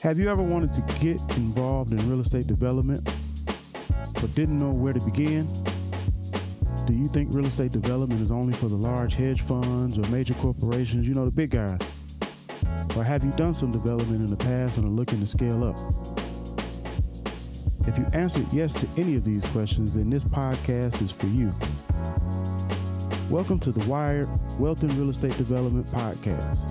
Have you ever wanted to get involved in real estate development, but didn't know where to begin? Do you think real estate development is only for the large hedge funds or major corporations, the big guys? Or have you done some development in the past and are looking to scale up? If you answered yes to any of these questions, then this podcast is for you. Welcome to the W.I.R.E.D Wealth and Real Estate Development Podcast.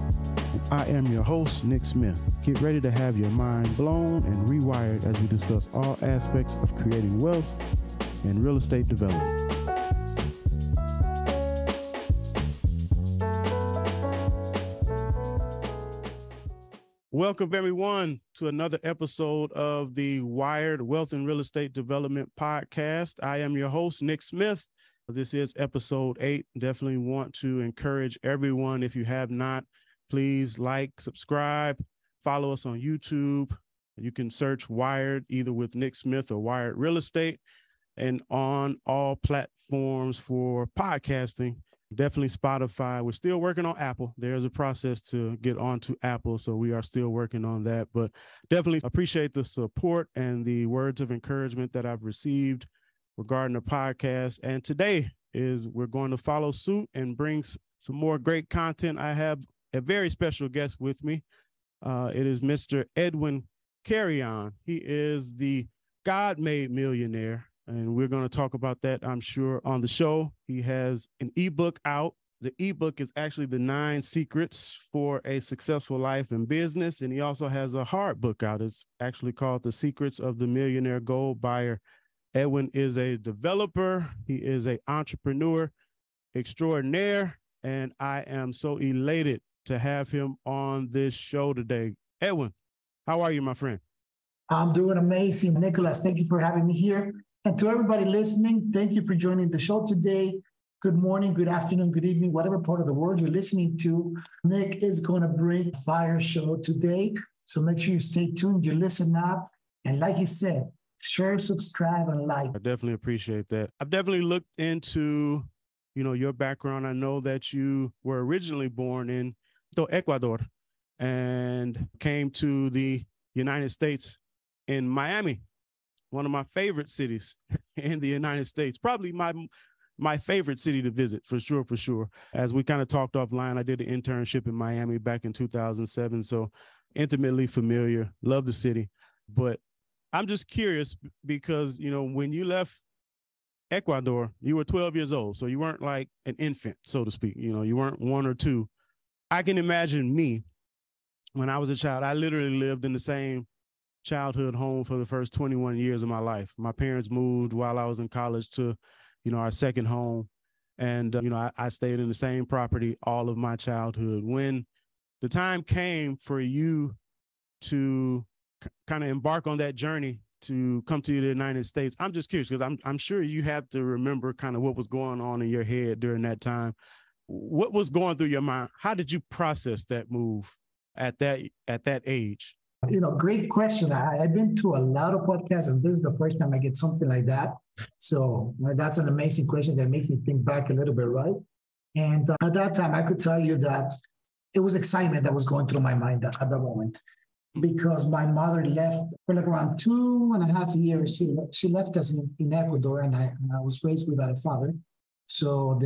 I am your host, Nick Smith. Get ready to have your mind blown and rewired as we discuss all aspects of creating wealth and real estate development. Welcome, everyone, to another episode of the W.I.R.E.D Wealth and Real Estate Development Podcast. I am your host, Nick Smith. This is episode 8. Definitely want to encourage everyone, if you have not, please like, subscribe, follow us on YouTube. You can search W.I.R.E.D either with Nick Smith or W.I.R.E.D Real Estate, and on all platforms for podcasting. Definitely Spotify. We're still working on Apple. There's a process to get onto Apple, so we are still working on that. But definitely appreciate the support and the words of encouragement that I've received regarding the podcast. And today we're going to follow suit and bring some more great content. I have a very special guest with me. It is Mr. Edwin Carrion. He is the God-made millionaire, and we're going to talk about that, I'm sure, on the show. He has an ebook out. The ebook is actually the 9 Secrets for a Successful Life and Business, and he also has a hard book out. It's actually called The Secrets of the Millionaire Gold Buyer. Edwin is a developer. He is an entrepreneur extraordinaire, and I am so elated to have him on this show today. Edwin, how are you, my friend? I'm doing amazing, Nicholas. Thank you for having me here. And to everybody listening, thank you for joining the show today. Good morning, good afternoon, good evening, whatever part of the world you're listening to. Nick is going to bring a fire show today. So make sure you stay tuned, you listen up. And like he said, share, subscribe, and like. I definitely appreciate that. I've definitely looked into, your background. I know that you were originally born in Ecuador and came to the United States in Miami, one of my favorite cities in the United States, probably my favorite city to visit, for sure. As we kind of talked offline, I did an internship in Miami back in 2007, so intimately familiar, love the city. But I'm just curious because, when you left Ecuador, you were 12 years old, so you weren't like an infant, so to speak. You weren't 1 or 2. I can imagine me when I was a child. I literally lived in the same childhood home for the first 21 years of my life. My parents moved while I was in college to, our second home. And, I stayed in the same property all of my childhood. When the time came for you to kind of embark on that journey to come to the United States, I'm just curious because I'm sure you have to remember kind of what was going on in your head during that time. What was going through your mind? How did you process that move at that age? Great question. I've been to a lot of podcasts, and this is the first time I get something like that. So that's an amazing question that makes me think back a little bit, right? And at that time, I could tell you that it was excitement that was going through my mind at that moment, because my mother left for like around 2.5 years. She left us in Ecuador, and I was raised without a father. So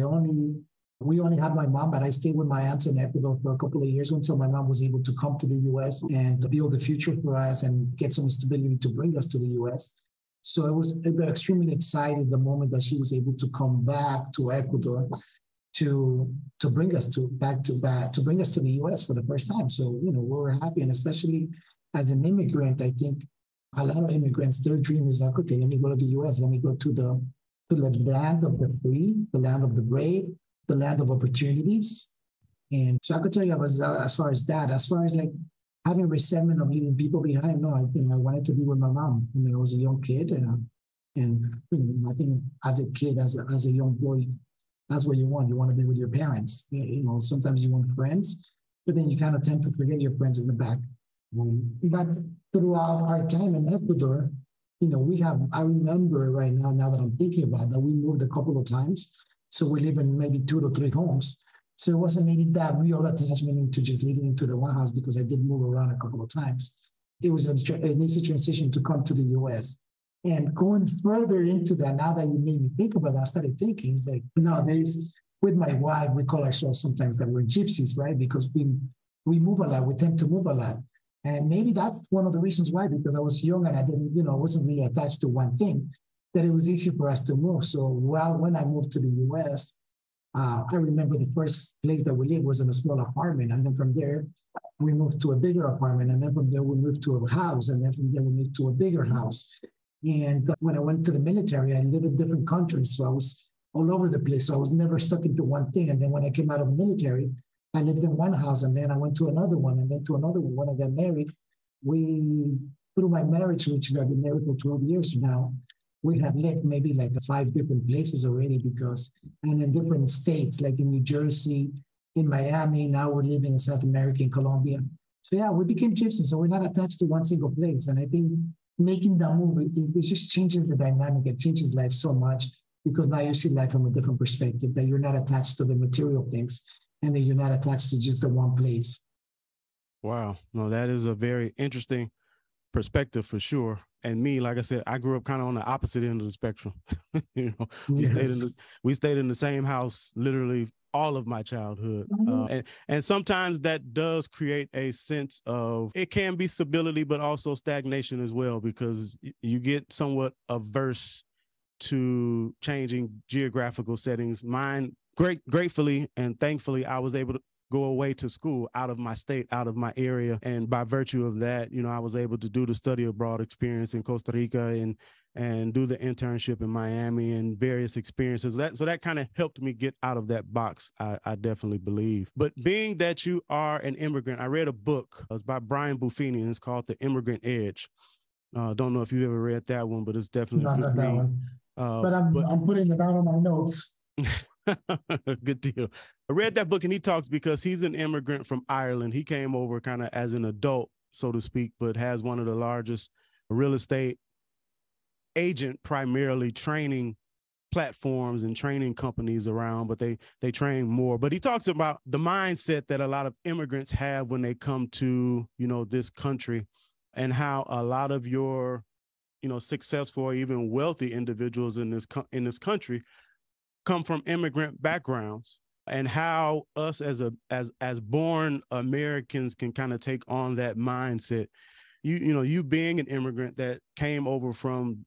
we only had my mom, but I stayed with my aunts in Ecuador for a couple of years until my mom was able to come to the U.S. and build a future for us and get some stability to bring us to the U.S. So it got extremely excited the moment that she was able to come back to Ecuador to bring us to bring us to the U.S. for the first time. So, we were happy. And especially as an immigrant, I think a lot of immigrants, their dream is like, okay, let me go to the U.S. Let me go to the land of the free, the land of the brave, the land of opportunities. And so I could tell you as far as like having resentment of leaving people behind. No, I think I wanted to be with my mom when I was a young kid. And I think as a kid, as a young boy, that's what you want. You want to be with your parents. Sometimes you want friends, but then you kind of tend to forget your friends in the back. But throughout our time in Ecuador, I remember right now that I'm thinking about that, we moved a couple of times. So we live in maybe 2 to 3 homes. So it wasn't maybe that real attachment into just living into the one house, because I did move around a couple of times. it was an easy transition to come to the US. And going further into that, now that you made me think about that, I started thinking, it's like nowadays with my wife, we call ourselves sometimes that we're gypsies, right? Because we move a lot, we tend to move a lot. And maybe that's one of the reasons why, because I was young and I didn't, wasn't really attached to one thing, that it was easy for us to move. So when I moved to the US, I remember the first place that we lived was in a small apartment. And then from there, we moved to a bigger apartment. And then from there, we moved to a house. And then from there, we moved to a bigger house. And when I went to the military, I lived in different countries. So I was all over the place. So I was never stuck into one thing. And then when I came out of the military, I lived in one house, and then I went to another one, and then to another one. When I got married, through my marriage, which I've been married for 12 years now, we have lived maybe like 5 different places already and in different states, like in New Jersey, in Miami. Now we're living in South America, in Colombia. So yeah, we became gypsies, so we're not attached to one single place. And I think making that move, it just changes the dynamic. It changes life so much, because now you see life from a different perspective, that you're not attached to the material things, and that you're not attached to just the one place. Wow. No, that is a very interesting perspective for sure. And me, like I said, I grew up kind of on the opposite end of the spectrum. We stayed in the same house literally all of my childhood. And sometimes that does create a sense of, it can be stability, but also stagnation as well, because you get somewhat averse to changing geographical settings. Mine, gratefully and thankfully, I was able to go away to school out of my state, out of my area. And by virtue of that, I was able to do the study abroad experience in Costa Rica and do the internship in Miami and various experiences. So that kind of helped me get out of that box, I definitely believe. But being that you are an immigrant, I read a book. It's by Brian Buffini, and it's called The Immigrant Edge. Don't know if you ever read that one, but it's definitely a good read. That one. But I'm putting it down on my notes. Good deal. I read that book, and he talks, because he's an immigrant from Ireland. He came over kind of as an adult, so to speak, but has one of the largest real estate agent, primarily training platforms and training companies around, but they train more. But he talks about the mindset that a lot of immigrants have when they come to, this country, and how a lot of your, successful or even wealthy individuals in this country come from immigrant backgrounds, and how us as born Americans can kind of take on that mindset. You being an immigrant that came over from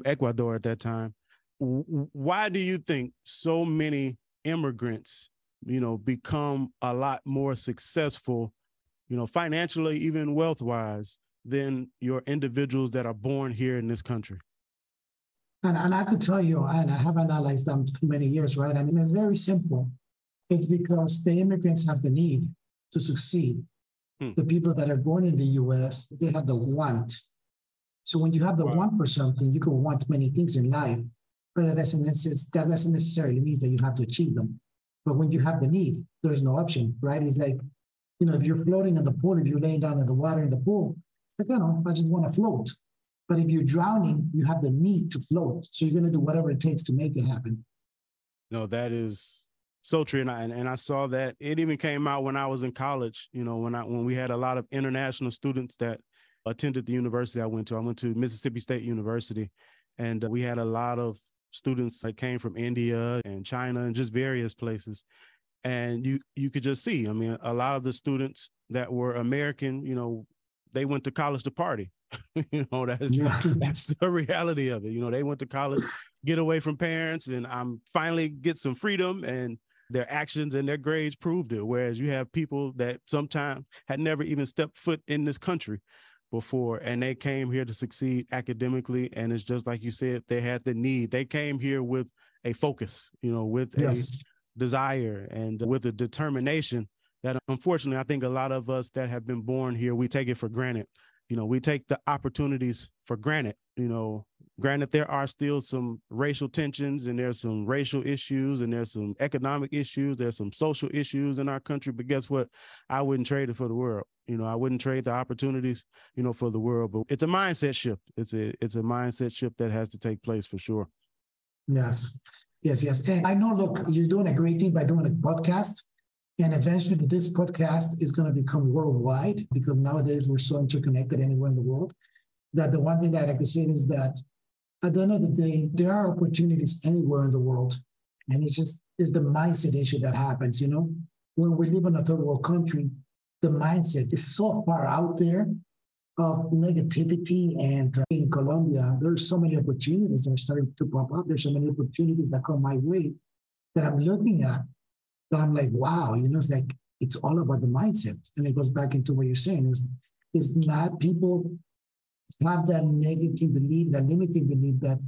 Ecuador at that time, why do you think so many immigrants, become a lot more successful, financially, even wealth-wise, than your individuals that are born here in this country? And I could tell you, and I have analyzed them for many years, right? I mean, it's very simple. It's because the immigrants have the need to succeed. The people that are born in the US, they have the want. So when you have the want for something, you can want many things in life, but that doesn't necessarily mean that you have to achieve them. But when you have the need, there's no option, right? It's like, if you're floating in the pool, if you're laying down in the water in the pool, it's like, I just want to float. But if you're drowning, you have the need to float. So you're going to do whatever it takes to make it happen. No, that is so true. And I saw that it even came out when I was in college, when we had a lot of international students that attended the university I went to. I went to Mississippi State University, and we had a lot of students that came from India and China and just various places. And you could just see, a lot of the students that were American, they went to college to party. That's the reality of it. They went to college, get away from parents, and finally get some freedom, and their actions and their grades proved it. Whereas you have people that sometimes had never even stepped foot in this country before, and they came here to succeed academically. And it's just like you said, they had the need. They came here with a focus, with a desire and with a determination that, unfortunately, I think a lot of us that have been born here, we take it for granted. We take the opportunities for granted. Granted, there are still some racial tensions, and there's some racial issues, and there's some economic issues, there's some social issues in our country. But guess what? I wouldn't trade it for the world. I wouldn't trade the opportunities, for the world. But it's a mindset shift. It's a mindset shift that has to take place for sure. Yes. And I know, look, you're doing a great thing by doing a podcast. And eventually this podcast is going to become worldwide because nowadays we're so interconnected anywhere in the world that the one thing that I can say is that at the end of the day, there are opportunities anywhere in the world. And it's the mindset issue that happens, you know? When we live in a third world country, the mindset is so far out there of negativity. And in Colombia, there's so many opportunities that are starting to pop up. There's so many opportunities that come my way that I'm looking at that I'm like, wow, you know, it's like, it's all about the mindset. And it goes back into what you're saying is not people have that negative belief, that limiting belief that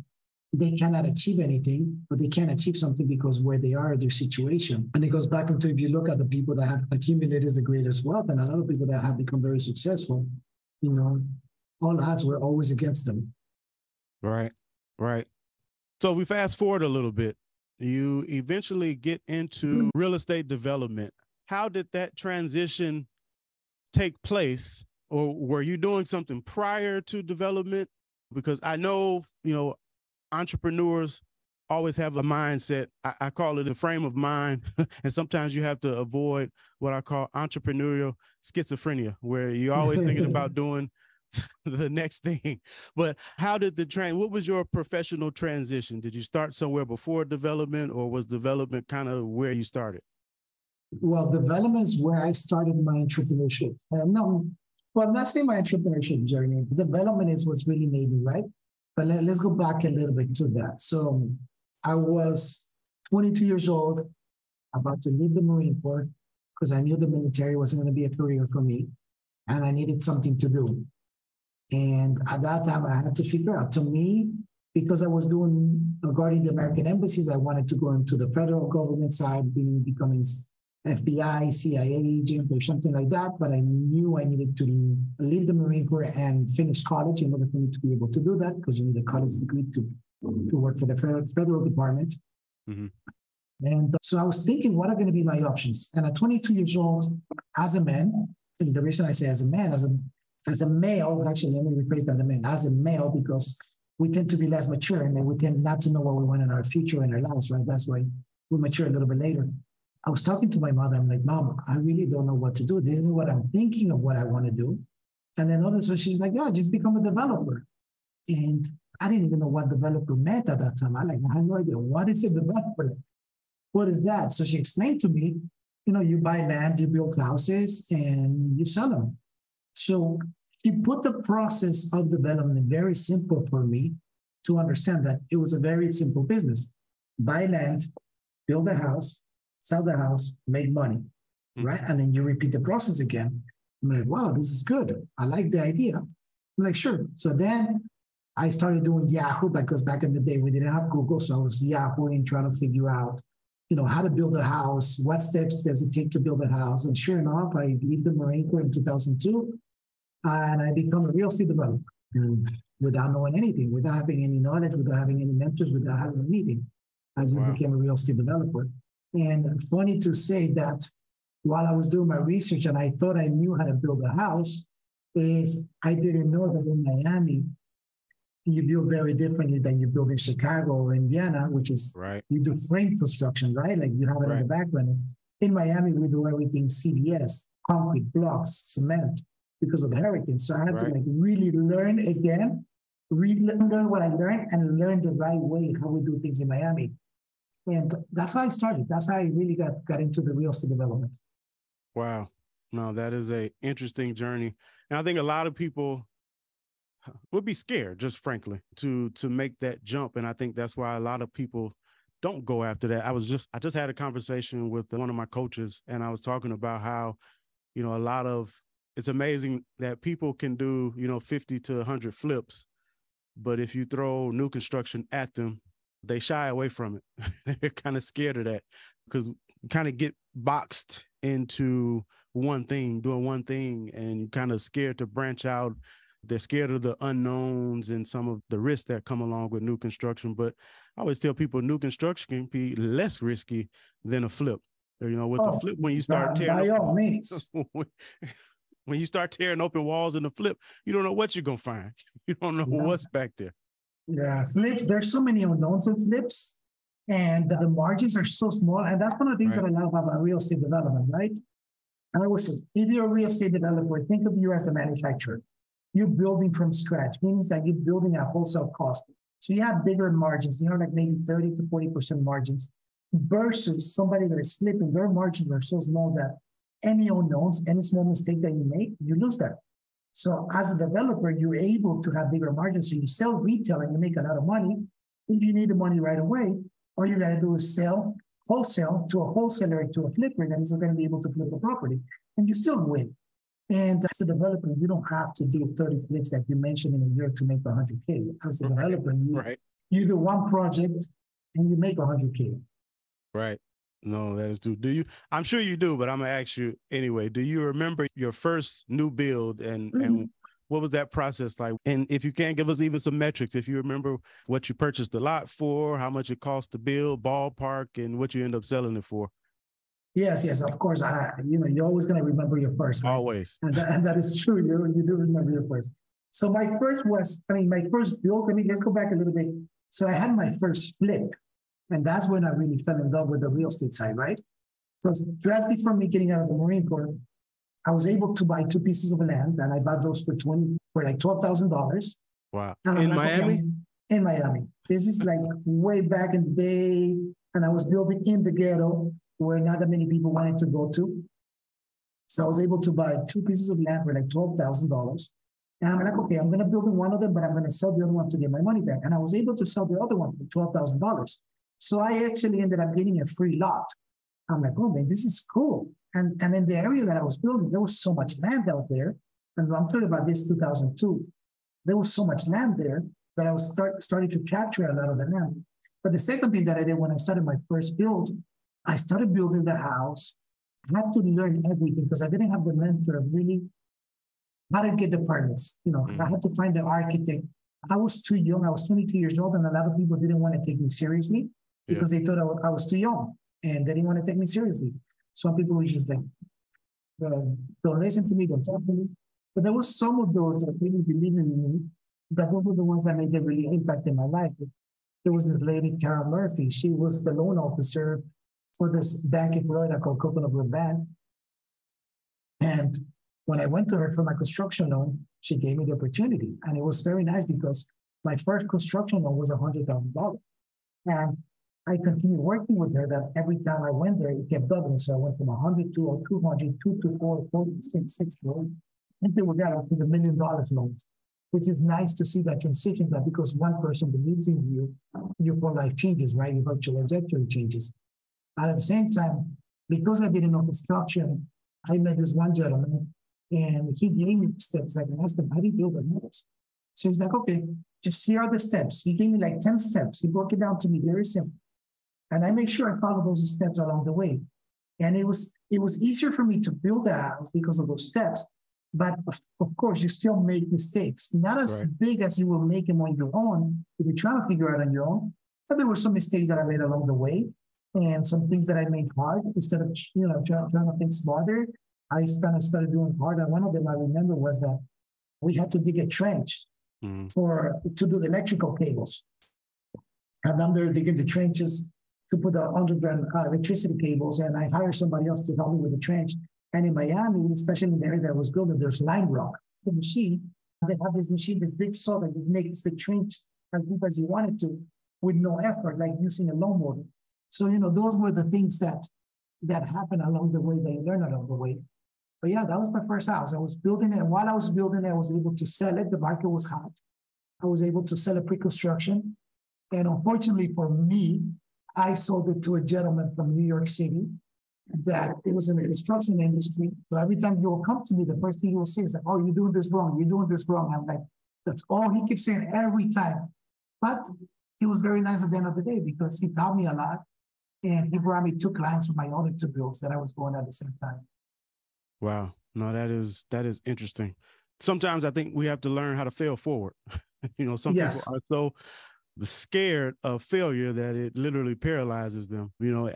they cannot achieve anything, but they can achieve something because where they are, their situation. And it goes back into, if you look at the people that have accumulated the greatest wealth and a lot of people that have become very successful, you know, all odds were always against them. Right, right. So we fast forward a little bit. You eventually get into real estate development. How did that transition take place? Or were you doing something prior to development? Because I know, you know, entrepreneurs always have a mindset. I call it a frame of mind. And sometimes you have to avoid what I call entrepreneurial schizophrenia, where you're always thinking about doing the next thing. But how did what was your professional transition? Did you start somewhere before development, or was development kind of where you started? Well, development is where I started my entrepreneurship. No, well, not saying my entrepreneurship journey. Development is what's really made me, right? But let's go back a little bit to that. So I was 22 years old, about to leave the Marine Corps because I knew the military wasn't going to be a career for me, and I needed something to do. And at that time, I had to figure out, to me, because I was doing regarding the American embassies, I wanted to go into the federal government side, becoming FBI, CIA agent, or something like that. But I knew I needed to leave the Marine Corps and finish college in order for me to be able to do that, because you need a college degree to work for the federal department. Mm-hmm. And so I was thinking, what are going to be my options? And at 22 years old, as a man, and the reason I say as a man, as a male, actually, let me rephrase that, as a male, because we tend to be less mature and then we tend not to know what we want in our future and our lives, right? That's why we mature a little bit later. I was talking to my mother. I'm like, Mom, I really don't know what to do. This is what I'm thinking of what I want to do. And then all of a sudden she's like, yeah, just become a developer. And I didn't even know what developer meant at that time. I had no idea. What is a developer? What is that? So she explained to me, you know, you buy land, you build houses, and you sell them. So he put the process of development very simple for me to understand that it was a very simple business. Buy land, build a house, sell the house, make money, right? And then you repeat the process again. I'm like, wow, this is good. I like the idea. I'm like, sure. So then I started doing Yahoo, because back in the day we didn't have Google. So I was Yahooing, trying to figure out, you know, how to build a house, what steps does it take to build a house? And sure enough, I leave the Marine Corps in 2002. And I become a real estate developer without knowing anything, without having any knowledge, without having any mentors, without having anything. I just became a real estate developer. And funny to say that while I was doing my research and I thought I knew how to build a house, is I didn't know that in Miami, you build very differently than you build in Chicago or Indiana, which is you do frame construction, right? Like you have it in the background. In Miami, we do everything CBS, concrete, blocks, cement, because of the hurricane. So I had to like really learn again, learn what I learned and learn the right way how we do things in Miami. And that's how I started. That's how I really got into the real estate development. Wow. No, that is a interesting journey. And I think a lot of people would be scared, just frankly, to make that jump. And I think that's why a lot of people don't go after that. I just had a conversation with one of my coaches, and I was talking about how, you know, it's amazing that people can do, you know, 50 to 100 flips, but if you throw new construction at them, they shy away from it. They're kind of scared of that because you kind of get boxed into one thing, doing one thing, and you're kind of scared to branch out. They're scared of the unknowns and some of the risks that come along with new construction. But I always tell people new construction can be less risky than a flip. You know, with the flip, when you start tearing by all means. When you start tearing open walls in the flip, you don't know what you're going to find. You don't know what's back there. Yeah, flips, there's so many unknowns in flips. And the margins are so small. And that's one of the things that I love about real estate development, right? I always say, if you're a real estate developer, think of you as the manufacturer. You're building from scratch, means that you're building at wholesale cost. So you have bigger margins, like maybe 30 to 40% margins, versus somebody that is flipping. Their margins are so small that any unknowns, any small mistake that you make, you lose that. So as a developer, you're able to have bigger margins. So you sell retail and you make a lot of money. If you need the money right away, all you got to do is sell wholesale to a wholesaler, to a flipper that is going to be able to flip the property, and you still win. And as a developer, you don't have to do 30 flips that you mentioned in a year to make 100K. As a developer, you do one project and you make 100K. Right. No, that is true. Do you? I'm sure you do, but I'm gonna ask you anyway. Do you remember your first new build and what was that process like? And if you can't give us even some metrics, if you remember what you purchased the lot for, how much it cost to build, ballpark, and what you end up selling it for. Yes, of course. You're always going to remember your first. Right? Always. And that is true. You do remember your first. So my first build, let's go back a little bit. So I had my first flip, and that's when I really fell in love with the real estate side, right? Because just before me getting out of the Marine Corps, I was able to buy 2 pieces of land, and I bought those for like $12,000. Wow. In Miami? Okay, in Miami. This is like way back in the day, and I was building in the ghetto where not that many people wanted to go to. So I was able to buy 2 pieces of land for like $12,000. And I'm like, okay, I'm going to build one of them, but I'm going to sell the other one to get my money back. And I was able to sell the other one for $12,000. So I actually ended up getting a free lot. I'm like, oh man, this is cool. And in the area that I was building, there was so much land out there. And I'm talking about this 2002. There was so much land there that I was starting to capture a lot of the land. But the second thing that I did when I started my first build, I started building the house. I had to learn everything because I didn't have the mentor of really how to get the permits. I had to find the architect. I was too young. I was 22 years old, and a lot of people didn't want to take me seriously because they thought I was too young, and they didn't want to take me seriously. Some people were just like, don't listen to me, don't talk to me. But there was some of those that really believed in me, that those were the ones that made a really impact in my life. There was this lady, Carol Murphy. She was the loan officer for this bank in Florida called Coconut Grove Bank. And when I went to her for my construction loan, she gave me the opportunity. And it was very nice because my first construction loan was $100,000. And I continued working with her that every time I went there, it kept doubling. So I went from 100 to 200, 2 to 4, 40, 6, 6, until we got up to the $1 million loans, which is nice to see that transition, that because one person believes in you, your whole life changes, right? Your virtual trajectory changes. At the same time, because I didn't know construction, I met this one gentleman, and he gave me the steps. Like I asked him, how do you build a house? So he's like, okay, just here are the steps. He gave me like 10 steps. He broke it down to me very simple. And I make sure I follow those steps along the way. And it was easier for me to build a house because of those steps. But of course, you still make mistakes, not as big as you will make them on your own if you're trying to figure out on your own. But there were some mistakes that I made along the way, and some things that I made hard instead of trying to think smarter. I kind of started doing hard. And one of them I remember was that we had to dig a trench to do the electrical cables. And I'm there digging the trenches to put the underground electricity cables, and I hired somebody else to help me with the trench. And in Miami, especially in the area that I was building, there's lime rock. The machine, they have this machine, this big saw that just makes the trench as deep as you want it to with no effort, like using a lawnmower. So, those were the things that happened along the way, that you learn along the way. But yeah, that was my first house. I was building it. And while I was building it, I was able to sell it. The market was hot. I was able to sell it pre-construction. And unfortunately for me, I sold it to a gentleman from New York City that it was in the construction industry. So every time he will come to me, the first thing he will say is like, oh, you're doing this wrong. You're doing this wrong. I'm like, that's all he keeps saying every time. But he was very nice at the end of the day because he taught me a lot. And he brought me 2 clients from my other 2 builds that I was going at the same time. Wow. No, that is interesting. Sometimes I think we have to learn how to fail forward. Some people are so scared of failure that it literally paralyzes them.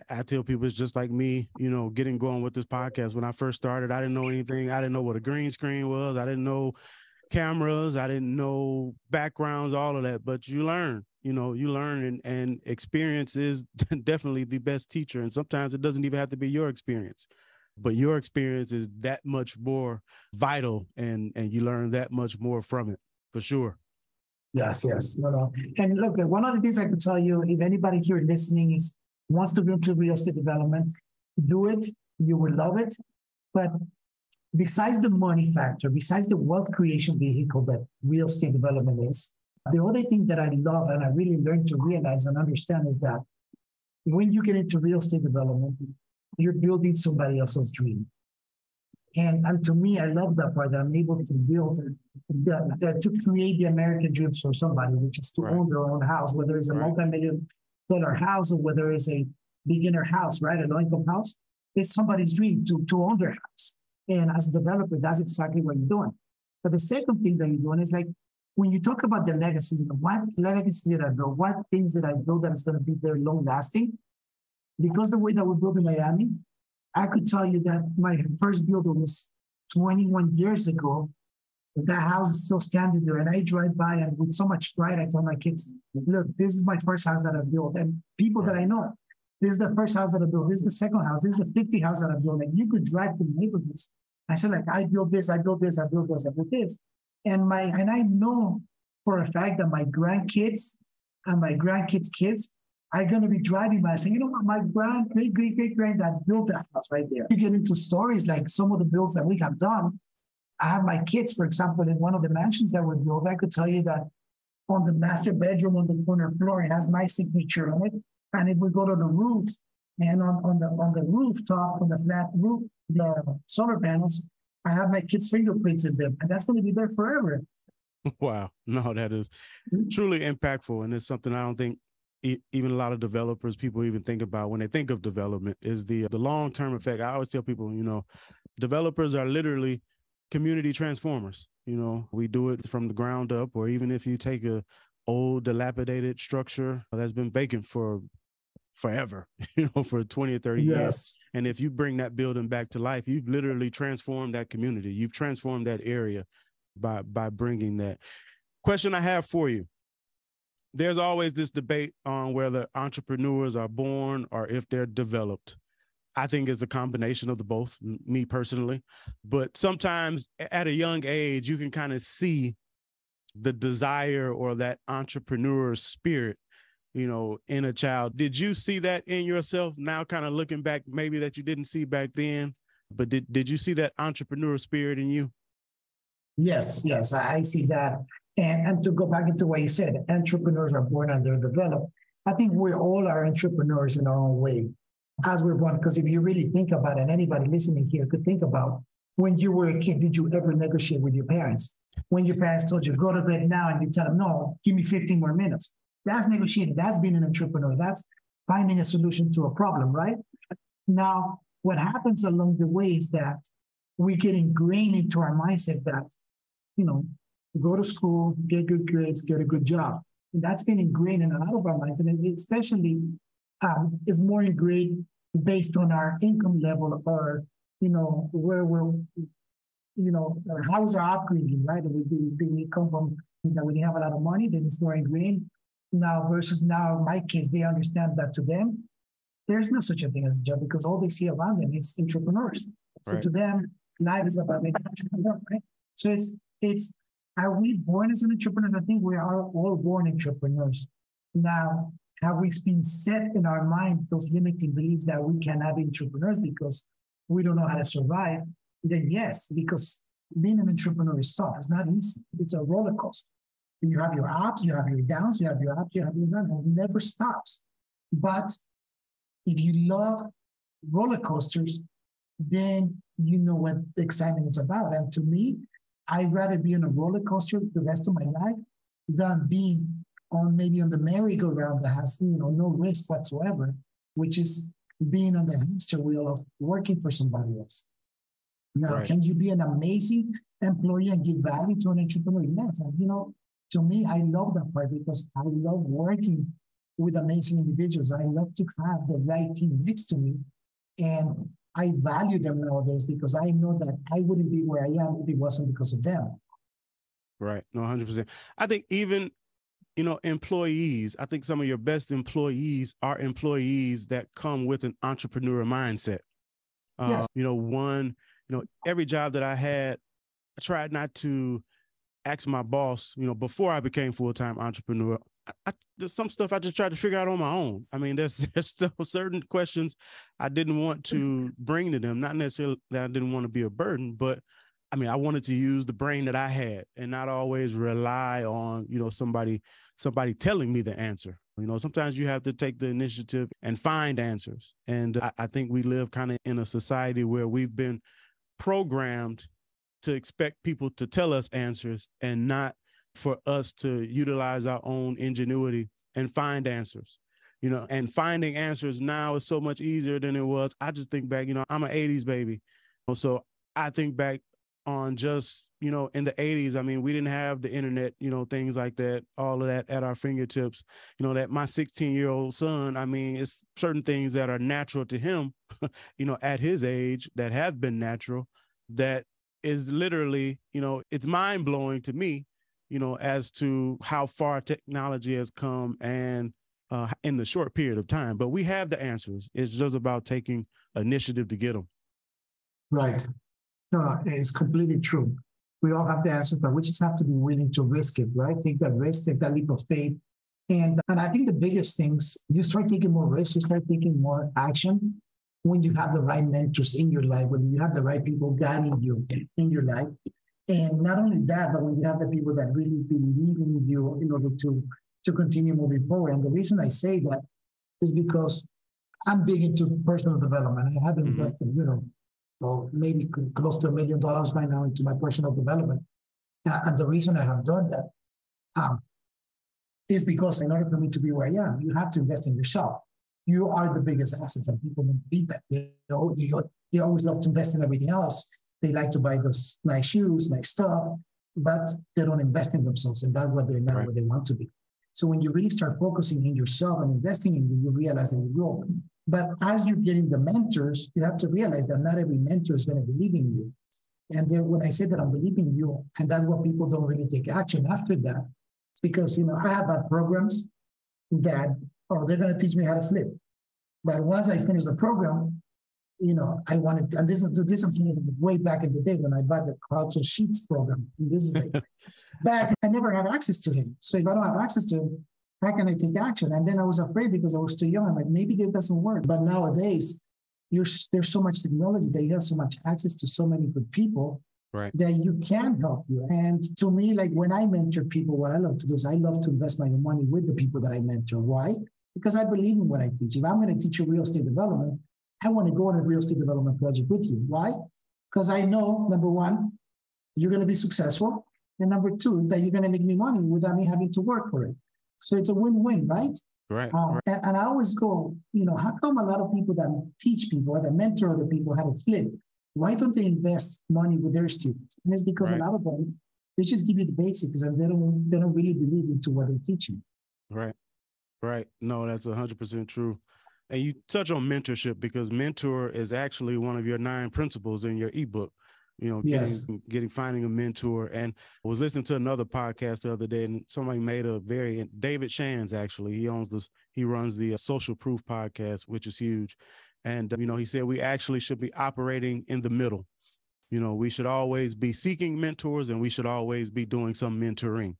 I tell people it's just like me, getting going with this podcast. When I first started, I didn't know anything. I didn't know what a green screen was. I didn't know cameras. I didn't know backgrounds, all of that, but you learn. You learn, and experience is definitely the best teacher. And sometimes it doesn't even have to be your experience, but your experience is that much more vital, and you learn that much more from it, for sure. Yes, yes. No, no. And look, one of the things I can tell you, if anybody here listening wants to go into real estate development, do it. You will love it. But besides the money factor, besides the wealth creation vehicle that real estate development is, the other thing that I love and I really learned to realize and understand is that when you get into real estate development, you're building somebody else's dream. And to me, I love that part that I'm able to build, to create the American dream for somebody, which is to own their own house, whether it's a multi-million-dollar house or whether it's a beginner house, right? A low-income house. It's somebody's dream to own their house. And as a developer, that's exactly what you're doing. But the second thing that you're doing is like, when you talk about the legacy, what legacy did I build? What things did I build that is going to be there long lasting? Because the way that we build in Miami, I could tell you that my first building was 21 years ago. That house is still standing there. And I drive by and with so much pride, I tell my kids, look, this is my first house that I built. And people that I know, this is the first house that I built. This is the second house. This is the 50th house that I built. And you could drive to the neighborhoods. I said, like, I built this, I built this, I built this, I built this. And I know for a fact that my grandkids and my grandkids' kids are going to be driving by saying, you know what, my great-great-great-granddad built that house right there. You get into stories like some of the builds that we have done. I have my kids, for example, in one of the mansions that were built. I could tell you that on the master bedroom on the corner floor, it has my signature on it. And if we go to the roof, and on the rooftop, on the flat roof, the solar panels, I have my kids' fingerprints in them, and that's going to be there forever. Wow. No, that is truly impactful. And it's something I don't think even a lot of developers, people even think about when they think of development, is the long-term effect. I always tell people, developers are literally community transformers. We do it from the ground up, or even if you take a old dilapidated structure that's been vacant for forever, for 20 or 30 years. And if you bring that building back to life, you've literally transformed that community. You've transformed that area by bringing that. Question I have for you. There's always this debate on whether entrepreneurs are born or if they're developed. I think it's a combination of the both, me personally. But sometimes at a young age, you can kind of see the desire or that entrepreneur spirit, in a child. Did you see that in yourself now, kind of looking back, maybe that you didn't see back then, but did you see that entrepreneur spirit in you? Yes, I see that. And to go back into what you said, entrepreneurs are born and they're developed. I think we all are entrepreneurs in our own way as we're born. Because if you really think about it, and anybody listening here could think about, when you were a kid, did you ever negotiate with your parents? When your parents told you, go to bed now, and you tell them, no, give me 15 more minutes. That's negotiating. That's being an entrepreneur. That's finding a solution to a problem, right? Now, what happens along the way is that we get ingrained into our mindset that, go to school, get good grades, get a good job. And that's been ingrained in a lot of our minds. And it especially is more ingrained based on our income level or, where we're, our houses are upgrading, right? We come from that we have a lot of money, then it's more ingrained. Now versus now, my kids, they understand that to them, there's no such a thing as a job because all they see around them is entrepreneurs. So to them, life is about being an entrepreneur, right? So it's are we born as an entrepreneur? I think we are all born entrepreneurs. Now, have we been set in our mind those limiting beliefs that we cannot be entrepreneurs because we don't know how to survive? Then yes, because being an entrepreneur is tough. It's not easy. It's a roller coaster. You have your ups, you have your downs, you have your ups, you have your downs. It never stops. But if you love roller coasters, then you know what the excitement is about. And to me, I'd rather be on a roller coaster the rest of my life than be on the merry-go-round that has no risk whatsoever, which is being on the hamster wheel of working for somebody else. Now, can you be an amazing employee and give value to an entrepreneur? Yes. And, to me, I love that part because I love working with amazing individuals. I love to have the right team next to me. And I value them nowadays because I know that I wouldn't be where I am if it wasn't because of them. Right. No, 100%. I think even employees, I think some of your best employees are employees that come with an entrepreneur mindset. Yes. Every job that I had, I tried not to ask my boss, before I became full-time entrepreneur. There's some stuff I just tried to figure out on my own. I mean, there's still certain questions I didn't want to bring to them. Not necessarily that I didn't want to be a burden, but I mean, I wanted to use the brain that I had and not always rely on, somebody telling me the answer. Sometimes you have to take the initiative and find answers. And I think we live kind of in a society where we've been programmed to expect people to tell us answers and not for us to utilize our own ingenuity and find answers. And finding answers now is so much easier than it was. I just think back, I'm an 80s baby. So I think back on just, in the 80s, I mean, we didn't have the internet, things like that, all of that at our fingertips, that my 16-year-old son, I mean, it's certain things that are natural to him, at his age that have been natural, that is literally, it's mind blowing to me, as to how far technology has come and in the short period of time. But we have the answers. It's just about taking initiative to get them. Right. No, it's completely true. We all have the answers, but we just have to be willing to risk it, right? Take that risk, take that leap of faith. And I think the biggest things, you start taking more risks, you start taking more action when you have the right mentors in your life, when you have the right people guiding you in your life. And not only that, but when you have the people that really believe in you in order to continue moving forward. And the reason I say that is because I'm big into personal development. I have invested, maybe close to $1 million by now into my personal development. And the reason I have done that is because in order for me to be where I am, you have to invest in yourself. You are the biggest asset, and people don't believe that. They always love to invest in everything else. They like to buy those nice shoes, nice stuff, but they don't invest in themselves, and that's what they're not where they want to be. So when you really start focusing in yourself and investing in you, you realize that you grow. But as you're getting the mentors, you have to realize that not every mentor is going to believe in you. And then when I say that I'm believing in you, and that's what people don't really take action after that, it's because, I have had programs that, they're going to teach me how to flip. But once I finish the program, I wanted, and this is way back in the day when I bought the Culture Sheets program. And this is back, I never had access to him. So if I don't have access to him, how can I take action? And then I was afraid because I was too young. I'm like, maybe this doesn't work. But nowadays, there's so much technology that you have so much access to so many good people that you can help you. And to me, like when I mentor people, what I love to do is I love to invest my money with the people that I mentor. Why? Because I believe in what I teach. If I'm going to teach you real estate development, I want to go on a real estate development project with you. Why? Because I know, number one, you're going to be successful. And number two, that you're going to make me money without me having to work for it. So it's a win-win, right? Right. And I always go, how come a lot of people that teach people or that mentor other people how to flip, why don't they invest money with their students? And it's because a lot of them, they just give you the basics and they don't really believe into what they're teaching. Right. No, that's 100% true. And you touch on mentorship because mentor is actually one of your 9 principles in your ebook. Finding a mentor. And I was listening to another podcast the other day, and somebody made David Shands, actually, he runs the Social Proof podcast, which is huge. And, he said we actually should be operating in the middle. We should always be seeking mentors and we should always be doing some mentoring.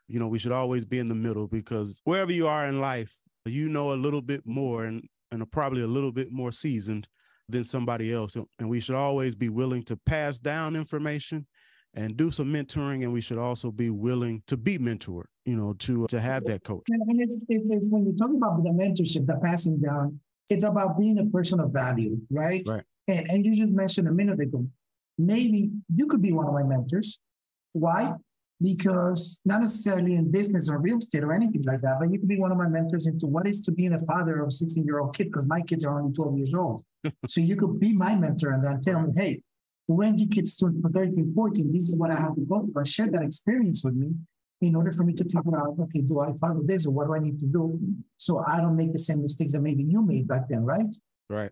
We should always be in the middle because wherever you are in life, a little bit more and are probably a little bit more seasoned than somebody else. And we should always be willing to pass down information and do some mentoring. And we should also be willing to be mentored, to have that coach. And it's when you talk about the mentorship, the passing down, it's about being a person of value, right? And you just mentioned a minute ago, maybe you could be one of my mentors. Why? Because not necessarily in business or real estate or anything like that, but you could be one of my mentors into what is to being a father of a 16-year-old kid, because my kids are only 12 years old. So you could be my mentor and then tell me, hey, when your kids turn 13, 14, this is what I have to go through. Share that experience with me in order for me to figure out, okay, do I follow this or what do I need to do so I don't make the same mistakes that maybe you made back then, right?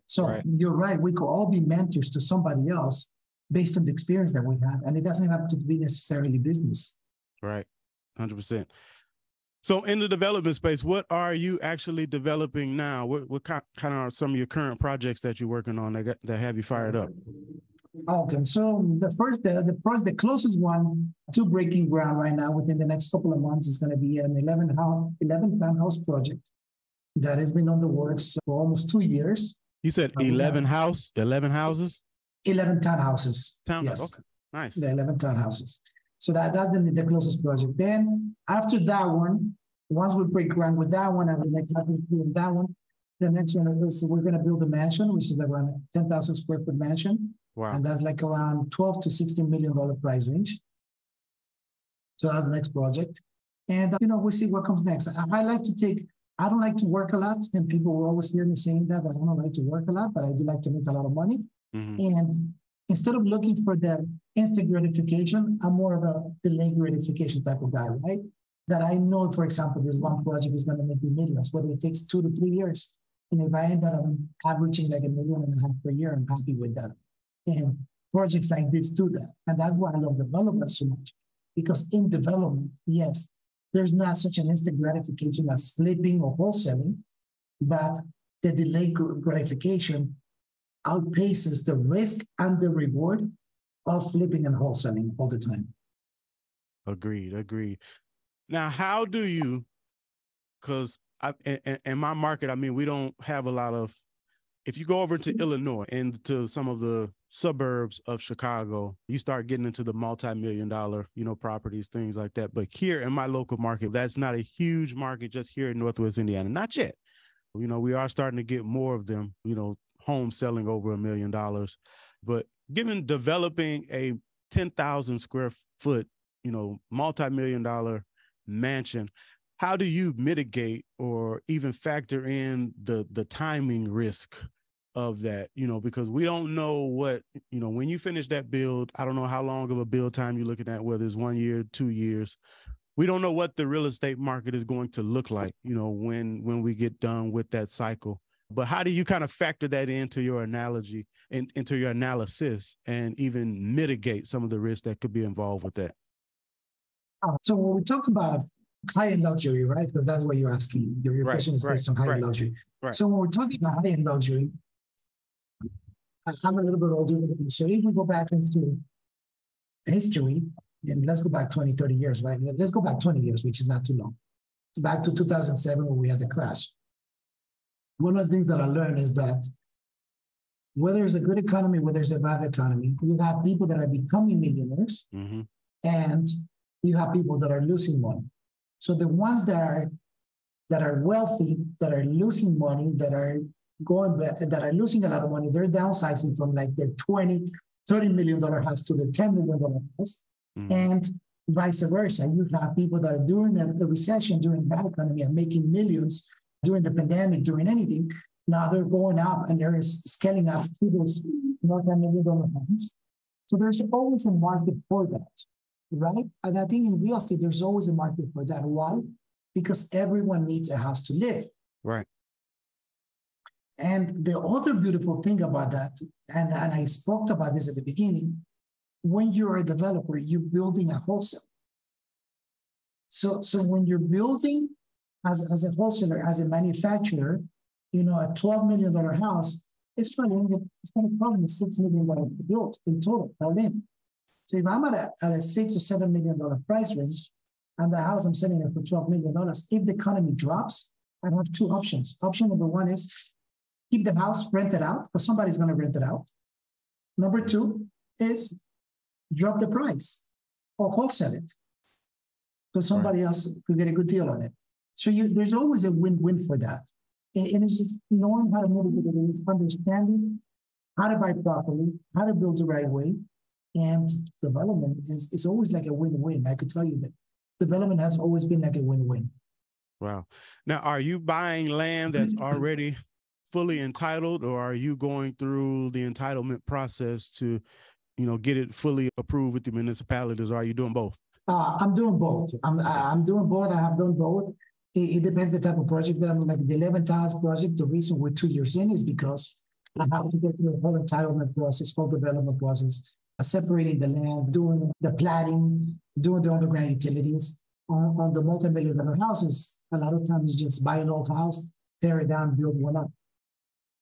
So you're right. We could all be mentors to somebody else based on the experience that we have. And it doesn't have to be necessarily business. Right. 100%. So in the development space, what are you actually developing now? What kind of are some of your current projects that you're working on that have you fired up? Okay, so the closest one to breaking ground right now within the next couple of months is going to be an 11 townhouse project that has been on the works for almost 2 years. You said 11 houses? 11 townhouses. Townhouse, yes. Okay, nice. The 11 townhouses. So that's the closest project. Then after that one, once we break ground with that one and we make happy with that one, the next one is we're going to build a mansion, which is around a 10,000 square foot mansion. Wow. And that's like around $12 to $16 million price range. So that's the next project. And, we'll see what comes next. I don't like to work a lot. And people will always hear me saying that I don't like to work a lot, but I do like to make a lot of money. Mm-hmm. And instead of looking for the instant gratification, I'm more of a delayed gratification type of guy, right? That I know, for example, this one project is going to make me millions, whether it takes 2 to 3 years. And if I end up averaging like $1.5 million per year, I'm happy with that. And projects like this do that. And that's why I love development so much. Because in development, yes, there's not such an instant gratification as flipping or wholesaling, but the delayed gratification outpaces the risk and the reward of flipping and wholesaling all the time. Agreed. Now, how do you, because in my market, we don't have a lot of, if you go over to Illinois and to some of the suburbs of Chicago, you start getting into the multi-million-dollar, properties, things like that. But here in my local market, that's not a huge market just here in Northwest Indiana. Not yet. We are starting to get more of them, homes selling over $1 million. But developing a 10,000 square foot, multi-million-dollar mansion, how do you mitigate or even factor in the timing risk of that? Because we don't know what, when you finish that build, I don't know how long of a build time you're looking at, whether it's 1 year, 2 years. We don't know what the real estate market is going to look like, when we get done with that cycle. But how do you kind of factor that into your analogy and into your analysis and even mitigate some of the risks that could be involved with that? So when we talk about high-end luxury, right? Because that's what you're asking. Your question is based on high-end luxury. Right. So when we're talking about high-end luxury, I'm a little bit older than you. So if we go back into history, and let's go back 20, 30 years, right? Let's go back 20 years, which is not too long. Back to 2007 when we had the crash. One of the things that I learned is that whether it's a good economy, whether it's a bad economy, you have people that are becoming millionaires, mm-hmm. and you have people that are losing money. So the ones that are wealthy, that are losing money, that are losing a lot of money, they're downsizing from like their $20, $30 million house to their $10 million house, mm-hmm. and vice versa. You have people that are during the recession, during bad economy, are making millions during the pandemic, during anything. Now they're going up and they're scaling up to those multi-million-dollar homes. So there's always a market for that, right? And I think in real estate, there's always a market for that. Why? Because everyone needs a house to live. Right. And the other beautiful thing about that, and I spoke about this at the beginning, when you're a developer, you're building a wholesale. So when you're building as a wholesaler, as a manufacturer, a $12 million house, it's going to probably be $6 million built in total, all in. So if I'm at a $6 or $7 million price range, and the house I'm selling it for $12 million, if the economy drops, I have two options. Option number one is keep the house, rent it out, because somebody's going to rent it out. Number two is drop the price or wholesale it, so somebody else could get a good deal on it. So there's always a win-win for that. And it's just knowing how to mitigate it, it's understanding how to buy properly, how to build the right way. And development is always like a win-win. I could tell you that development has always been like a win-win. Wow. Now, are you buying land that's already fully entitled, or are you going through the entitlement process to, get it fully approved with the municipalities? Or are you doing both? I'm doing both. I'm doing both. I have done both. It depends the type of project that I'm like. The 11 Towers project, the reason we're 2 years in is because I have to go through the whole entitlement process, whole development process, separating the land, doing the platting, doing the underground utilities. on the multi-million dollar houses, a lot of times just buy an old house, tear it down, build one up.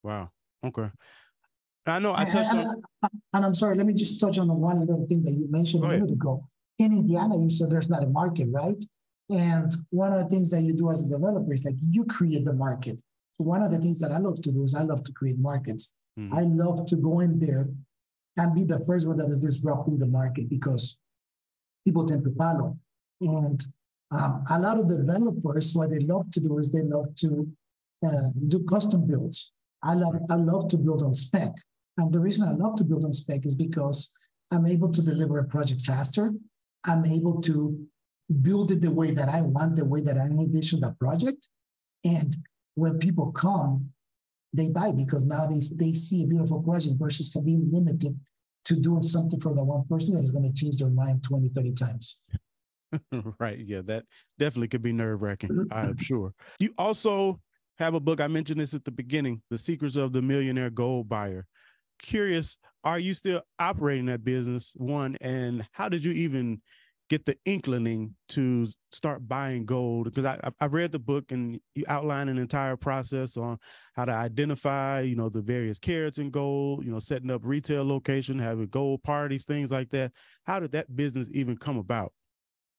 Wow. Okay. I know I And, touched and, on. and I'm sorry, let me just touch on the one little thing that you mentioned Go a ahead. minute ago. In Indiana, you said there's not a market, right? And one of the things that you do as a developer is like you create the market. So one of the things that I love to do is I love to create markets. Mm-hmm. I love to go in there and be the first one that is disrupting the market because people tend to follow. And a lot of developers, what they love to do is they love to do custom builds. I love to build on spec. And the reason I love to build on spec is because I'm able to deliver a project faster. I'm able to build it the way that I want, the way that I envision the project. And when people come, they buy because now they see a beautiful project versus being limited to doing something for that one person that is going to change their mind 20, 30 times. Right. Yeah, that definitely could be nerve-wracking, I'm sure. You also have a book, I mentioned this at the beginning, The Secrets of the Millionaire Gold Buyer. Curious, are you still operating that business, one, and how did you even get the inkling to start buying gold? Because I read the book and you outline an entire process on how to identify, the various carats in gold, setting up retail location, having gold parties, things like that. How did that business even come about?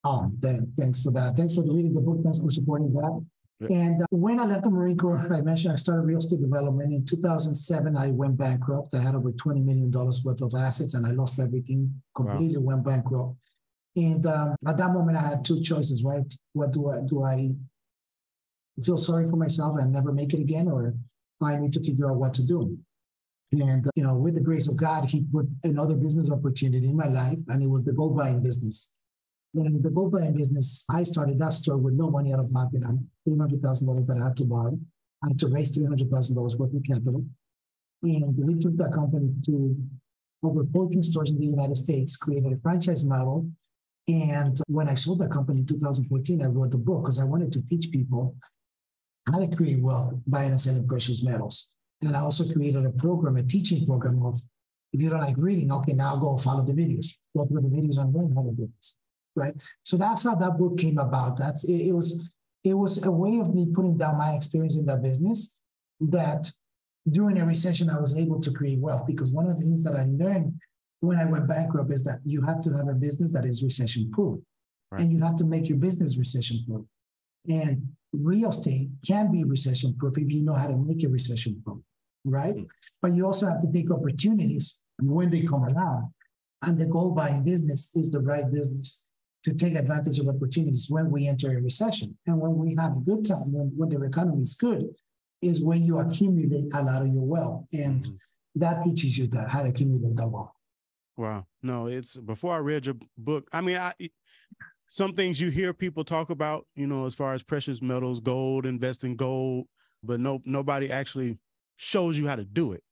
Oh, thanks for that. Thanks for reading the book. Thanks for supporting that. Yep. And when I left the Marine Corps, I mentioned I started real estate development. In 2007, I went bankrupt. I had over $20 million worth of assets and I lost everything, completely went bankrupt. And at that moment, I had two choices, right? What do I feel sorry for myself and never make it again, or I need to figure out what to do? And with the grace of God, He put another business opportunity in my life, and it was the gold buying business. And the gold buying business, I started that store with no money out of pocket. I had $300,000 that I had to borrow. I had to raise $300,000 worth of capital. And we took that company to over 14 stores in the United States, created a franchise model. And when I sold that company in 2014, I wrote the book because I wanted to teach people how to create wealth buying and selling precious metals. And I also created a program, a teaching program of, if you don't like reading, okay, now go follow the videos. Go through the videos and learn how to do this, right? So that's how that book came about. It was a way of me putting down my experience in that business, that during a recession, I was able to create wealth, because one of the things that I learned when I went bankrupt is that you have to have a business that is recession-proof, right? And you have to make your business recession-proof. And real estate can be recession-proof if you know how to make it recession-proof, right? Mm-hmm. But you also have to take opportunities when they come around. And the gold buying business is the right business to take advantage of opportunities when we enter a recession. And when we have a good time, when the economy is good, is when you accumulate a lot of your wealth. And that teaches you how to accumulate that wealth. Wow. No, it's before I read your book. I mean, some things you hear people talk about, as far as precious metals, gold, invest in gold, but nobody actually shows you how to do it,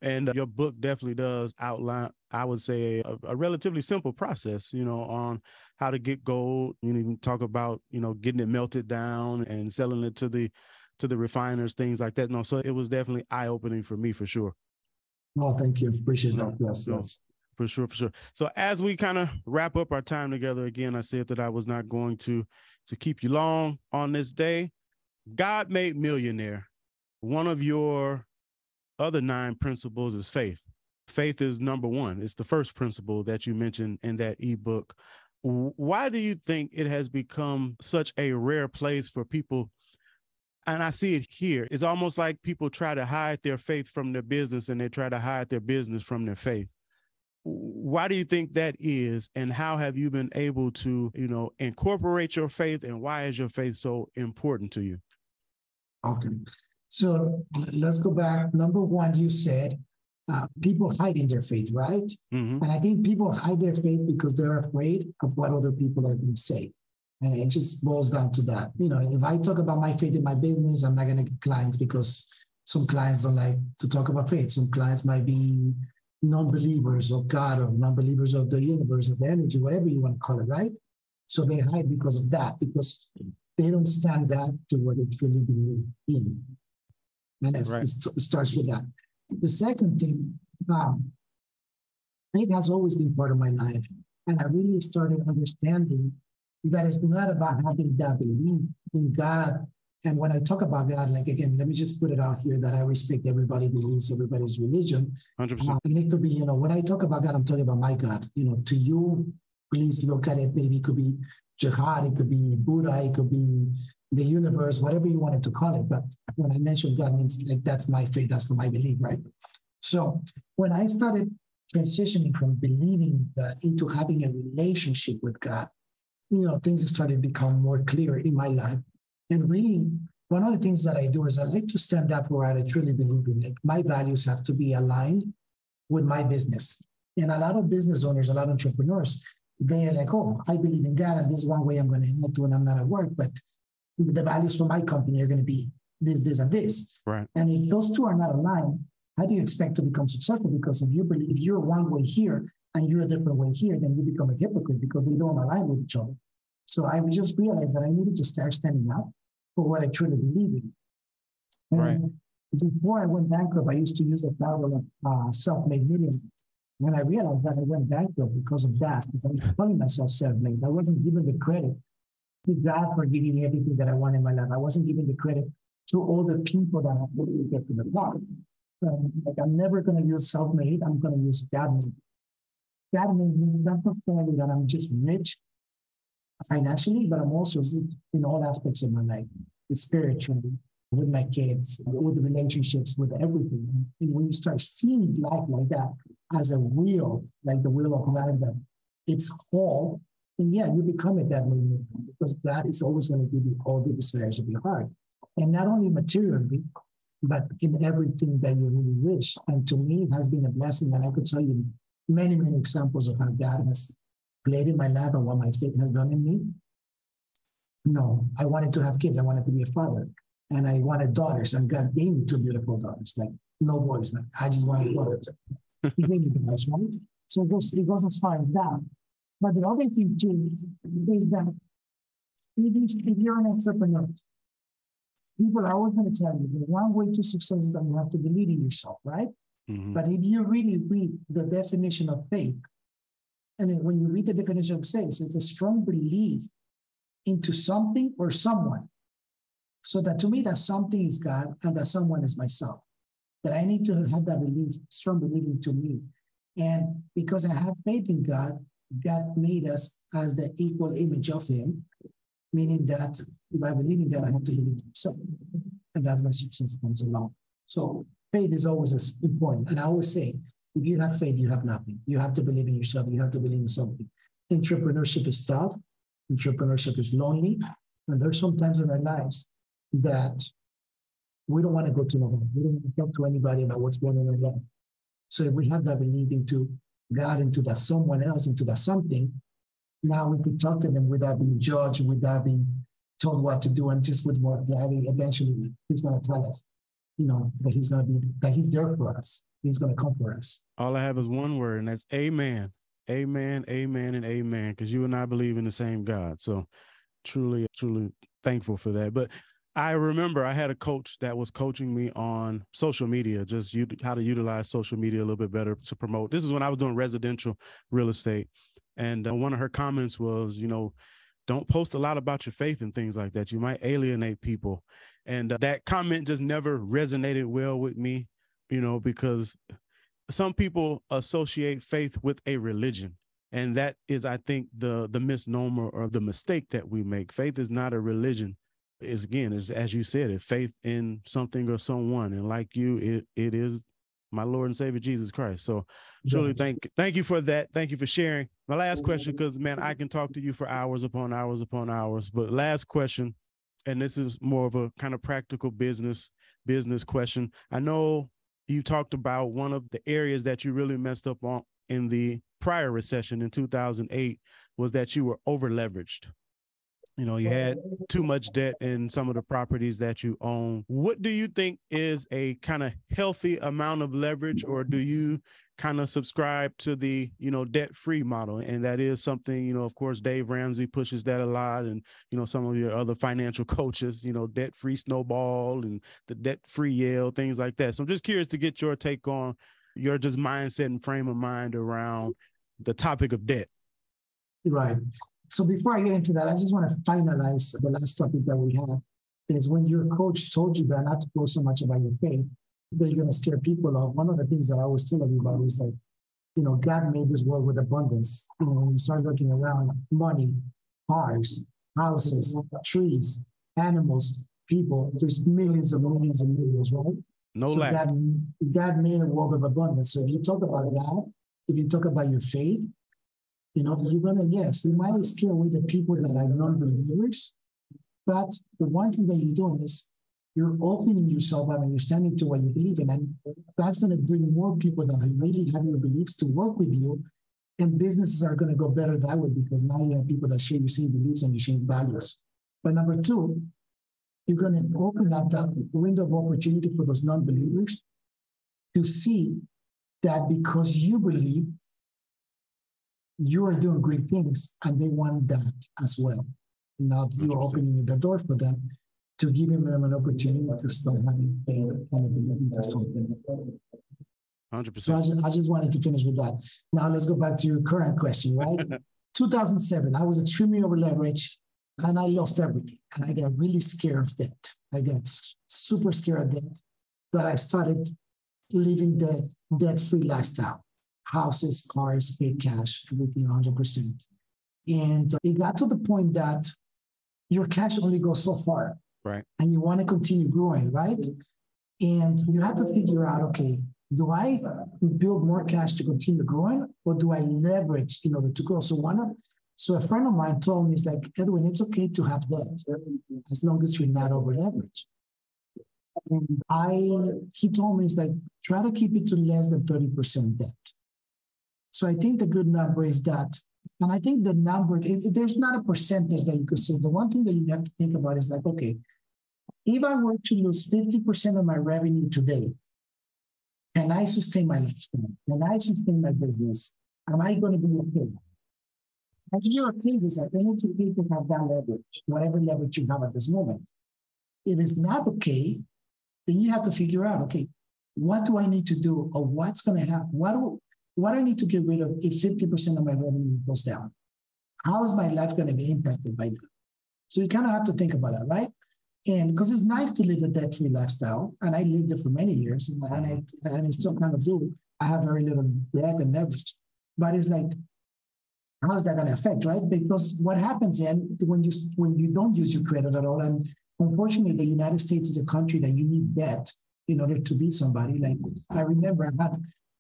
and your book definitely does outline, I would say, a relatively simple process, on how to get gold. You even talk about, getting it melted down and selling it to the refiners, things like that. No, so it was definitely eye-opening for me, for sure. Oh, thank you. Appreciate that. Yes. For sure. So as we kind of wrap up our time together, again, I said that I was not going to keep you long on this day. God made millionaire. One of your other 9 principles is faith. Faith is number 1. It's the first principle that you mentioned in that ebook. Why do you think it has become such a rare place for people? And I see it here. It's almost like people try to hide their faith from their business, and they try to hide their business from their faith. Why do you think that is? And how have you been able to, incorporate your faith? And why is your faith so important to you? Okay. So let's go back. Number 1, you said people hiding their faith, right? Mm-hmm. And I think people hide their faith because they're afraid of what other people are going to say. And it just boils down to that. If I talk about my faith in my business, I'm not going to get clients because some clients don't like to talk about faith. Some clients might be non-believers of God or non-believers of the universe, of the energy, whatever you want to call it, right? So they hide because of that, because they don't stand up to what they truly believe in. And it starts with that. The second thing, faith has always been part of my life. And I really started understanding that it's not about having that belief in God. And when I talk about God, like, again, let me just put it out here that I respect everybody believes, everybody's religion. 100%. And it could be, when I talk about God, I'm talking about my God. To you, please look at it. Maybe it could be jihad, it could be Buddha, it could be the universe, whatever you wanted to call it. But when I mention God, means like that's my faith, that's what I believe, right? So when I started transitioning from believing God into having a relationship with God, things started to become more clear in my life. And really, one of the things that I do is I like to stand up where I truly believe in. Like, my values have to be aligned with my business. And a lot of business owners, a lot of entrepreneurs, they're like, oh, I believe in God, and this is one way I'm going to help when I'm not at work. But the values for my company are going to be this, this, and this. Right. And if those two are not aligned, how do you expect to become successful? Because if you believe you're one way here and you're a different way here, then you become a hypocrite because they don't align with each other. So I just realized that I needed to start standing up for what I truly believe in. And before I went bankrupt, I used to use the title of self-made millionaire. When I realized that I went bankrupt because of that, because I was calling myself self-made, I wasn't given the credit to God for giving me everything that I want in my life. I wasn't giving the credit to all the people that have put me get to the top. Like, I'm never going to use self-made. I'm going to use God-made. God-made means not necessarily that I'm just rich financially, but I'm also rich in all aspects of my life, spiritually, with my kids, with relationships, with everything. And when you start seeing life like that as a wheel, like the wheel of life, that it's whole, and yeah, you become a God-made because God is always going to give you all the desires of your heart. And not only materially, but in everything that you really wish. And to me, it has been a blessing. And I could tell you many, many examples of how God has played in my life and what my faith has done in me. No, I wanted to have kids. I wanted to be a father. And I wanted daughters. And God gave me two beautiful daughters, like no boys. Like, I just wanted daughters. He gave me the best, right? So it goes as far as that. But the other thing too is that if you're an entrepreneur, people are always going to tell you the one way to success is that you have to believe in yourself, right? Mm-hmm. But if you really read the definition of faith, and when you read the definition of faith, it's a strong belief into something or someone. So that to me, that something is God and that someone is myself. That I need to have that belief, strong belief into me. And because I have faith in God, God made us as the equal image of Him, meaning that if I believe in God, I have to believe in myself. And that's where success comes along. So faith is always a good point. And I always say, if you have faith, you have nothing. You have to believe in yourself. You have to believe in something. Entrepreneurship is tough. Entrepreneurship is lonely. And there's some times in our lives that we don't want to go to nobody. We don't want to talk to anybody about what's going on in our life. So if we have that belief into God, into that someone else, into that something, now we could talk to them without being judged, without being told what to do, and just with more clarity. Eventually, He's going to tell us, that He's going to be, that He's there for us. He's going to come for us. All I have is one word, and that's amen. Amen, amen, and amen, because you and I believe in the same God. So truly, truly thankful for that. But I remember I had a coach that was coaching me on social media, just how to utilize social media a little bit better to promote. This is when I was doing residential real estate. And one of her comments was, don't post a lot about your faith and things like that. You might alienate people. And that comment just never resonated well with me, because some people associate faith with a religion. And that is, I think, the misnomer or the mistake that we make. Faith is not a religion. It's, again, as you said, it's faith in something or someone. And like you, it is my Lord and Savior, Jesus Christ. So truly thank you for that. Thank you for sharing. My last question, because, man, I can talk to you for hours upon hours upon hours. But last question, and this is more of a kind of practical business question. I know you talked about one of the areas that you really messed up on in the prior recession in 2008 was that you were over leveraged. You had too much debt in some of the properties that you own. What do you think is a kind of healthy amount of leverage, or do you kind of subscribe to the, debt-free model? And that is something, of course, Dave Ramsey pushes that a lot. And, some of your other financial coaches, debt-free snowball and the debt-free Yale, things like that. So I'm just curious to get your take on your just mindset and frame of mind around the topic of debt. Right. So before I get into that, I just want to finalize the last topic that we have is when your coach told you that not to go so much about your faith, that you're going to scare people off. One of the things that I always tell everybody is like, God made this world with abundance. When you start looking around, money, cars, houses, trees, animals, people, there's millions and millions and millions, right? No so lack. God made a world of abundance. So if you talk about that, if you talk about your faith, you're gonna, yes, you might scare away the people that are non-believers, but the one thing that you're doing is you're opening yourself up and you're standing to what you believe in, and that's going to bring more people that really have your beliefs to work with you, and businesses are going to go better that way because now you have people that share your same beliefs and your same values. But number two, you're going to open up that window of opportunity for those non-believers to see that because you believe, you are doing great things and they want that as well. Now you're 100%. opening the door for them to giving them an opportunity to start having faith and believe into something. 100%. So I just wanted to finish with that. Now let's go back to your current question, right? 2007, I was extremely over leveraged and I lost everything. And I got really scared of debt. I got super scared of debt that I started living the debt-free lifestyle. Houses, cars, paid cash, everything 100%. And it got to the point that your cash only goes so far. Right. And you want to continue growing, right? And you have to figure out, okay, do I build more cash to continue growing or do I leverage in order to grow? So a friend of mine told me, it's like, Edwin, it's okay to have debt as long as you're not over leveraged. And he told me, it's like, try to keep it to less than 30% debt. So I think the good number is that, and I think the number, there's not a percentage that you could say. The one thing that you have to think about is like, okay, if I were to lose 50% of my revenue today, can I sustain my lifestyle? Can I sustain my business? Am I going to be okay? And you're okay with that. Then it's okay to have that leverage, whatever leverage you have at this moment. If it's not okay, then you have to figure out, okay, what do I need to do or what's going to happen? What I need to get rid of if 50% of my revenue goes down? How is my life going to be impacted by that? So you kind of have to think about that, right? And because it's nice to live a debt-free lifestyle, and I lived it for many years, and I still kind of do. I have very little debt and leverage, but it's like, how is that going to affect, right? Because what happens then when you don't use your credit at all, and unfortunately, the United States is a country that you need debt in order to be somebody. Like I remember,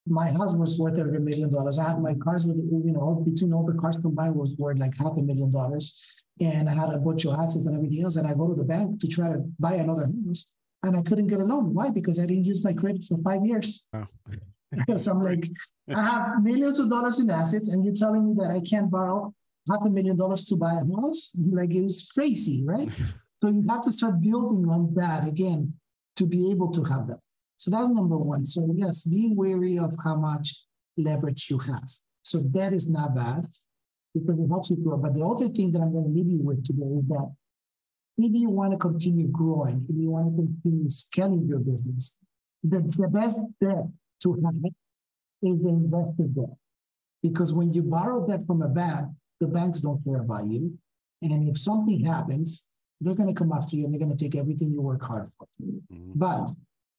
my house was worth over $1 million. I had my cars with, between all the cars combined was worth like $500,000. And I had a bunch of assets and everything else. And I go to the bank to try to buy another house. And I couldn't get a loan. Why? Because I didn't use my credit for 5 years. Wow. So I'm like, I have millions of dollars in assets and you're telling me that I can't borrow $500,000 to buy a house? Like it was crazy, right? So you have to start building on that again to be able to have that. So that's number one. So yes, be wary of how much leverage you have. So that is not bad because it helps you grow. But the other thing that I'm going to leave you with today is that if you want to continue growing, if you want to continue scaling your business, the best debt to have is the investor debt. Because when you borrow debt from a bank, the banks don't care about you. And if something happens, they're going to come after you and they're going to take everything you work hard for. Mm-hmm. But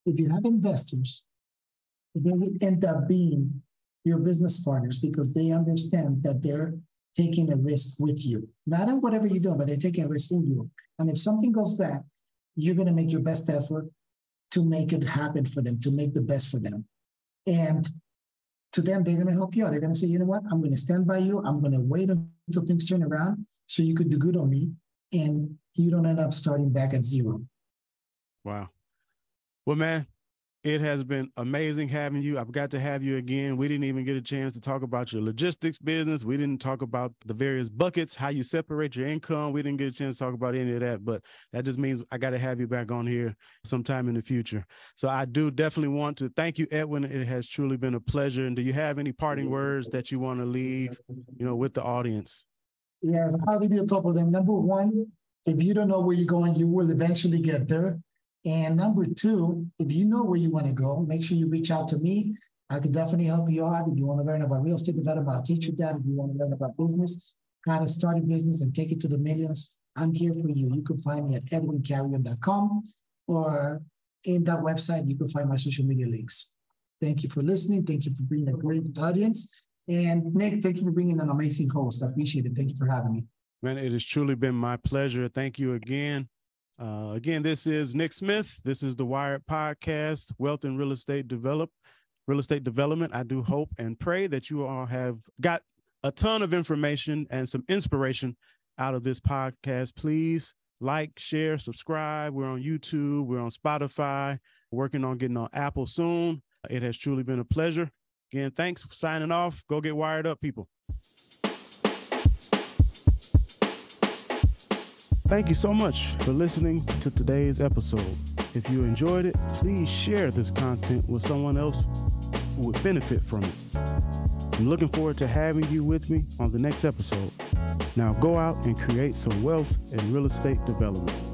if you have investors, they will end up being your business partners because they understand that they're taking a risk with you. Not in whatever you do, but they're taking a risk in you. And if something goes bad, you're going to make your best effort to make it happen for them, to make the best for them. And to them, they're going to help you out. They're going to say, you know what? I'm going to stand by you. I'm going to wait until things turn around so you could do good on me. And you don't end up starting back at zero. Wow. Well, man, it has been amazing having you. I've got to have you again. We didn't even get a chance to talk about your logistics business. We didn't talk about the various buckets, how you separate your income. We didn't get a chance to talk about any of that, but that just means I got to have you back on here sometime in the future. So I do definitely want to thank you, Edwin. It has truly been a pleasure. And do you have any parting words that you want to leave, with the audience? Yes, I'll give you a couple of them. Number one, if you don't know where you're going, you will eventually get there. And number two, if you know where you want to go, make sure you reach out to me. I can definitely help you out. If you want to learn about real estate development, I'll teach you that. If you want to learn about business, how to start a business and take it to the millions, I'm here for you. You can find me at edwincarrion.com, or in that website, you can find my social media links. Thank you for listening. Thank you for bringing a great audience. And Nick, thank you for bringing an amazing host. I appreciate it. Thank you for having me. Man, it has truly been my pleasure. Thank you again. Again, this is Nick Smith. This is the W.I.R.E.D podcast, Wealth and Real Estate Development. I do hope and pray that you all have got a ton of information and some inspiration out of this podcast. Please like, share, subscribe. We're on YouTube. We're on Spotify. Working on getting on Apple soon. It has truly been a pleasure. Again, thanks for signing off. Go get wired up, people. Thank you so much for listening to today's episode. If you enjoyed it, please share this content with someone else who would benefit from it. I'm looking forward to having you with me on the next episode. Now go out and create some wealth and real estate development.